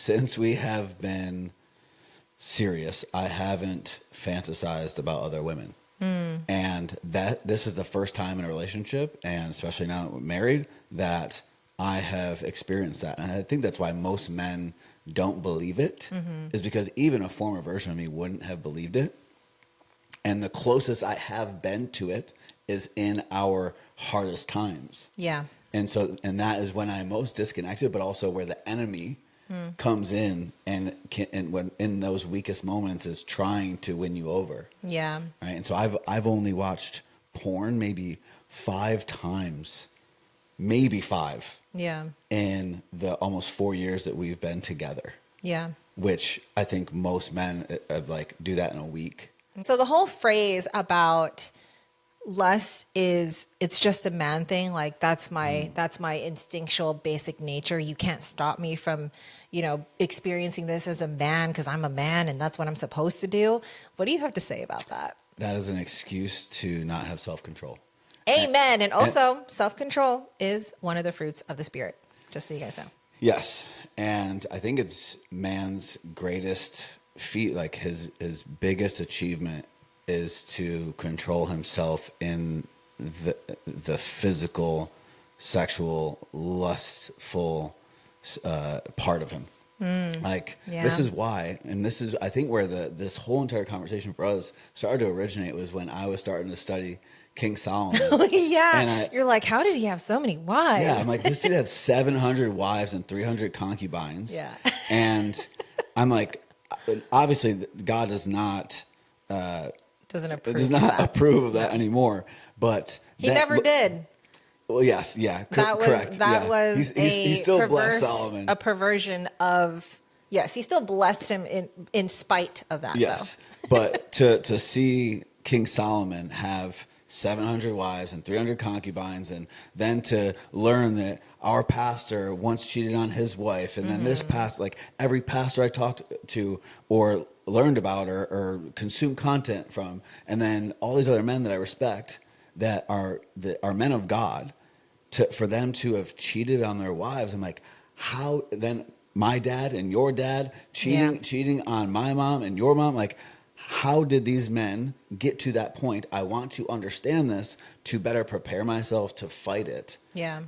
since we have been serious, I haven't fantasized about other women. And that this is the first time in a relationship, and especially now that we're married, that I have experienced that. And I think that's why most men don't believe it, is because even a former version of me wouldn't have believed it. And the closest I have been to it is in our hardest times. Yeah. And that is when I'm most disconnected, but also where the enemy comes in and when in those weakest moments is trying to win you over. Yeah. Right. And so I've only watched porn maybe 5 times, maybe 5. Yeah. In the almost 4 years that we've been together. Yeah. Which I think most men do that in a week. And so the whole phrase about lust it's just a man thing. Like that's my instinctual basic nature. You can't stop me from, experiencing this as a man because I'm a man and that's what I'm supposed to do. What do you have to say about that? That is an excuse to not have self-control. Amen. And also self-control is one of the fruits of the Spirit, just so you guys know. Yes. And I think it's man's greatest feat, like his biggest achievement is to control himself in the physical, sexual, lustful part of him. This is why, and this is, I think, where this whole entire conversation for us started to originate was when I was starting to study King Solomon. Yeah. And you're like, how did he have so many wives? Yeah, I'm like, this dude had 700 wives and 300 concubines. Yeah. And I'm like, obviously God does not approve of that anymore. But he never did. Well, yes, yeah, correct. That was he still blessed Solomon. A perversion of, yes, he still blessed him in spite of that. Yes, though. But to see King Solomon have 700 wives and 300 concubines, and then to learn that our pastor once cheated on his wife, and then this pastor, like every pastor I talked to or learned about or consumed content from, and then all these other men that I respect that are men of God, for them to have cheated on their wives. I'm like, how then my dad and your dad cheating on my mom and your mom, like, how did these men get to that point? I want to understand this to better prepare myself to fight it. Yeah.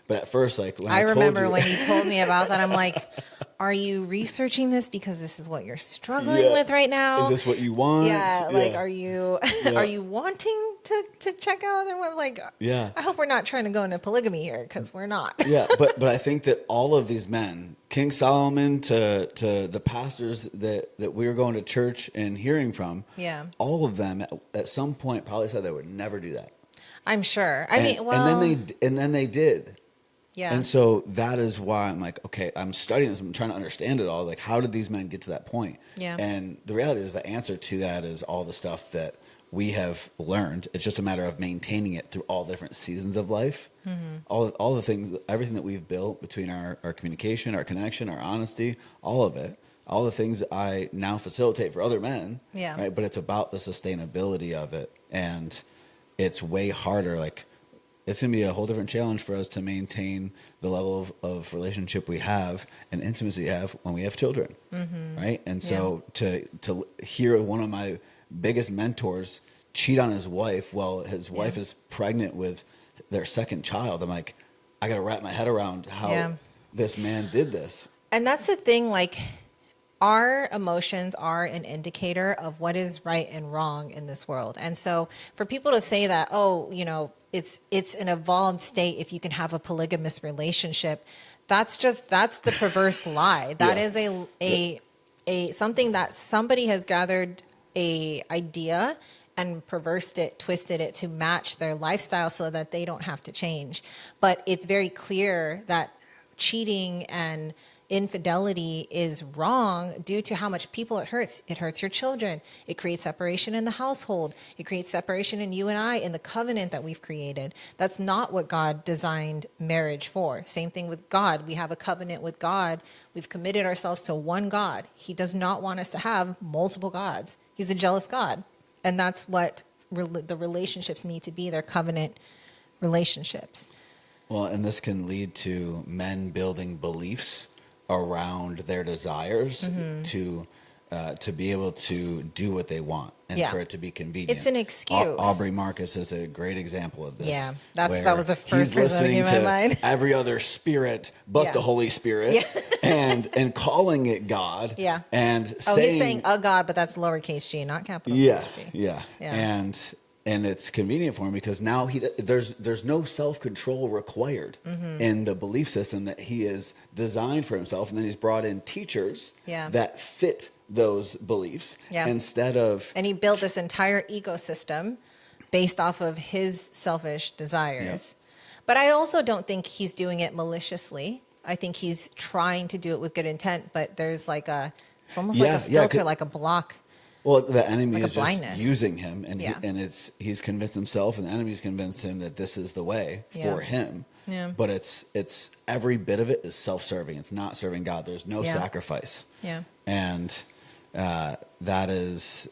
But at first, like when I remember you, when you told me about that, I'm like, are you researching this because this is what you're struggling with right now? Is this what you want? Yeah. Like, are you wanting to check out other women? Like, I hope we're not trying to go into polygamy here, because we're not. Yeah. But I think that all of these men, King Solomon to the pastors that we were going to church and hearing from, all of them at some point probably said they would never do that. I'm sure. And then they did. Yeah. And so that is why I'm like, okay, I'm studying this. I'm trying to understand it all. Like, how did these men get to that point? Yeah. And the reality is the answer to that is all the stuff that we have learned. It's just a matter of maintaining it through all the different seasons of life. All the things, everything that we've built between our communication, our connection, our honesty, all of it, all the things that I now facilitate for other men. Yeah. Right. But it's about the sustainability of it. And it's way harder. Like, it's going to be a whole different challenge for us to maintain the level of relationship we have and intimacy we have when we have children. Right. And so to hear one of my biggest mentors cheat on his wife while his wife is pregnant with their second child, I'm like, I got to wrap my head around how this man did this. And that's the thing. Like, our emotions are an indicator of what is right and wrong in this world. And so for people to say that, it's an evolved state if you can have a polygamous relationship, that's the perverse lie. That is a something that somebody has gathered a idea and perversed it, twisted it to match their lifestyle so that they don't have to change. But it's very clear that cheating and infidelity is wrong due to how much people it hurts. It hurts your children. It creates separation in the household. It creates separation in you and I, in the covenant that we've created. That's not what God designed marriage for. Same thing with God. We have a covenant with God. We've committed ourselves to one God. He does not want us to have multiple gods. He's a jealous God. And that's what the relationships need to be. They're covenant relationships. Well, and this can lead to men building beliefs around their desires to be able to do what they want and Yeah. for it to be convenient. It's an excuse. Aubrey Marcus is a great example of this. Yeah, that where was the first he's person that listening came to to my mind. every other spirit but Yeah. the Holy Spirit and calling it God. Yeah. And He's saying saying a God, but that's lowercase g, not capital yeah, G. yeah, Yeah. And it's convenient for him because now there's no self-control required in the belief system that he is designed for himself, and then he's brought in teachers that fit those beliefs instead of, and he built this entire ecosystem based off of his selfish desires. But I also don't think he's doing it maliciously. I think he's trying to do it with good intent, but there's like it's almost like a filter, like a block. Well, the enemy like is just using him, and he's convinced himself, and the enemy's convinced him that this is the way for him. Yeah. But it's every bit of it is self-serving. It's not serving God. There's no sacrifice. Yeah. And there's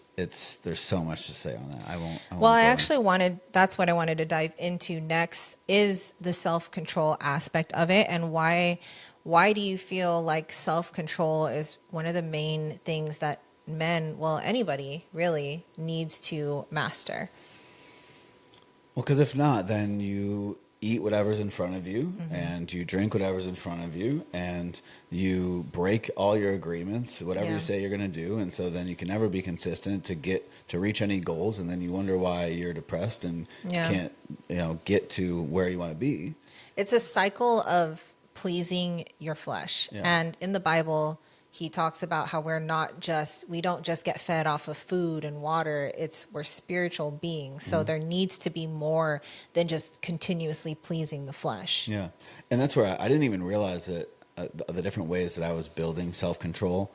so much to say on that. I won't well, I actually that's what I wanted to dive into next is the self-control aspect of it, and why do you feel like self-control is one of the main things that men, well, anybody really needs to master? Well, because if not, then you eat whatever's in front of you and you drink whatever's in front of you and you break all your agreements, whatever you say you're going to do. And so then you can never be consistent to reach any goals. And then you wonder why you're depressed and can't, get to where you want to be. It's a cycle of pleasing your flesh. Yeah. And in the Bible, he talks about how we don't just get fed off of food and water. We're spiritual beings. So there needs to be more than just continuously pleasing the flesh. Yeah. And that's where I didn't even realize that the different ways that I was building self-control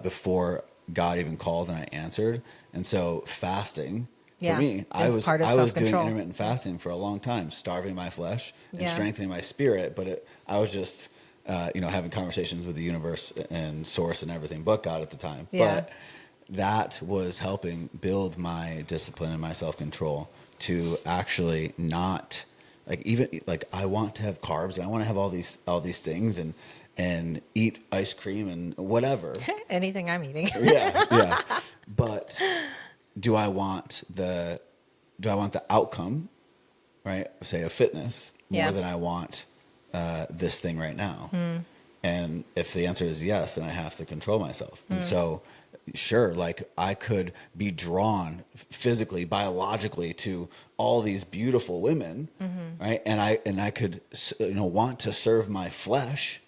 before God even called and I answered. And so fasting for me, I was doing intermittent fasting for a long time, starving my flesh and strengthening my spirit. But I was just, having conversations with the universe and source and everything but God at the time. Yeah. But that was helping build my discipline and my self-control to actually not I want to have carbs and I want to have all these things and eat ice cream and whatever. Anything I'm eating. Yeah. But do I want the outcome, right? Say of fitness more than I want this thing right now. And if the answer is yes, then I have to control myself. And so sure, I could be drawn physically, biologically to all these beautiful women, right? And I could want to serve my flesh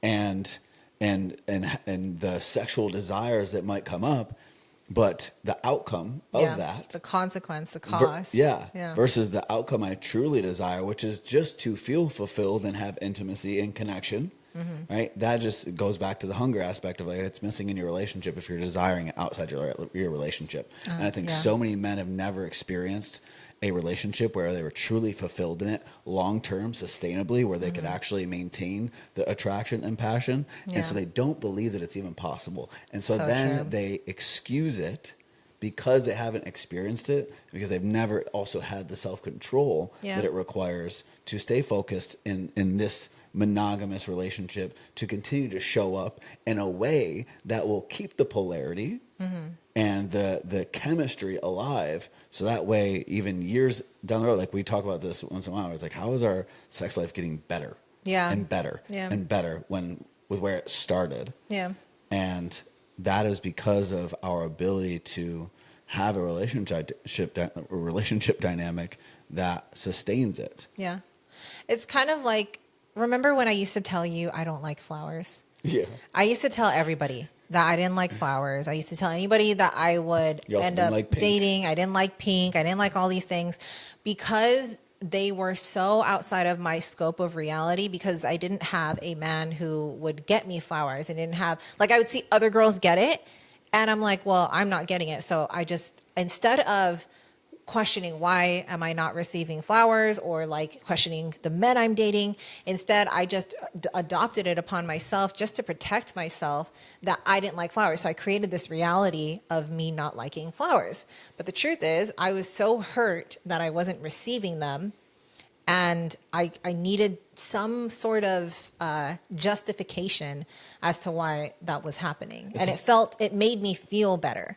and the sexual desires that might come up, but the outcome of that, the consequence, the cost, versus the outcome I truly desire, which is just to feel fulfilled and have intimacy and connection, right? That just goes back to the hunger aspect of it's missing in your relationship if you're desiring it outside your relationship. And I think so many men have never experienced a relationship where they were truly fulfilled in it long-term, sustainably, where they could actually maintain the attraction and passion. And so they don't believe that it's even possible. And so then they excuse it because they haven't experienced it, because they've never also had the self-control that it requires to stay focused in this monogamous relationship, to continue to show up in a way that will keep the polarity and the chemistry alive. So that way, even years down the road, we talk about this once in a while, it's how is our sex life getting better and better and better with where it started? Yeah. And that is because of our ability to have a relationship dynamic that sustains it. Yeah. It's kind of remember when I used to tell you I don't like flowers? Yeah. I used to tell everybody that I didn't like flowers. I used to tell anybody that I would end up dating. I didn't like pink. I didn't like all these things because they were so outside of my scope of reality, because I didn't have a man who would get me flowers. I didn't have, I would see other girls get it and I'm like, well, I'm not getting it. So I just, instead of questioning why am I not receiving flowers or questioning the men I'm dating, instead I just adopted it upon myself just to protect myself that I didn't like flowers. So I created this reality of me not liking flowers. But the truth is I was so hurt that I wasn't receiving them. And I needed some sort of justification as to why that was happening. And it made me feel better.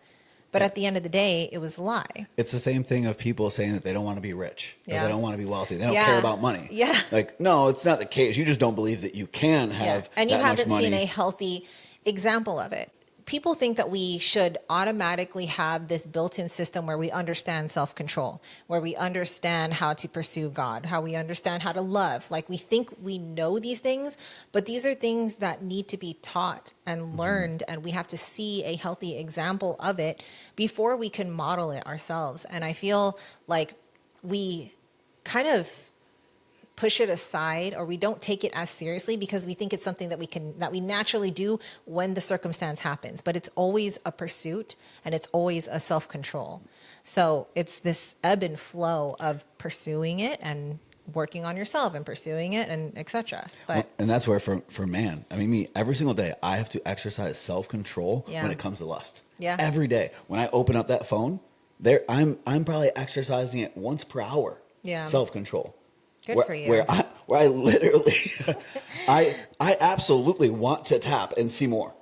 But at the end of the day, it was a lie. It's the same thing of people saying that they don't want to be rich, or Yeah. they don't want to be wealthy. They don't Yeah. care about money. Yeah. Like, no, it's not the case. You just don't believe that you can have And you that much haven't money. seen a healthy example of it. People think that we should automatically have this built-in system where we understand self-control, where we understand how to pursue God, how we understand how to love. Like, we think we know these things, but these are things that need to be taught and learned, and we have to see a healthy example of it before we can model it ourselves. And I feel like we kind of push it aside, or we don't take it as seriously because we think it's something that we naturally do when the circumstance happens. But it's always a pursuit, and it's always a self-control. So it's this ebb and flow of pursuing it and working on yourself and pursuing it and etc. But And that's where for man, I mean, me, every single day I have to exercise self-control Yeah. when it comes to lust. Yeah. Every day when I open up that phone, I'm probably exercising it once per hour. Yeah. Self-control. Good for you. Where I literally, I absolutely want to tap and see more.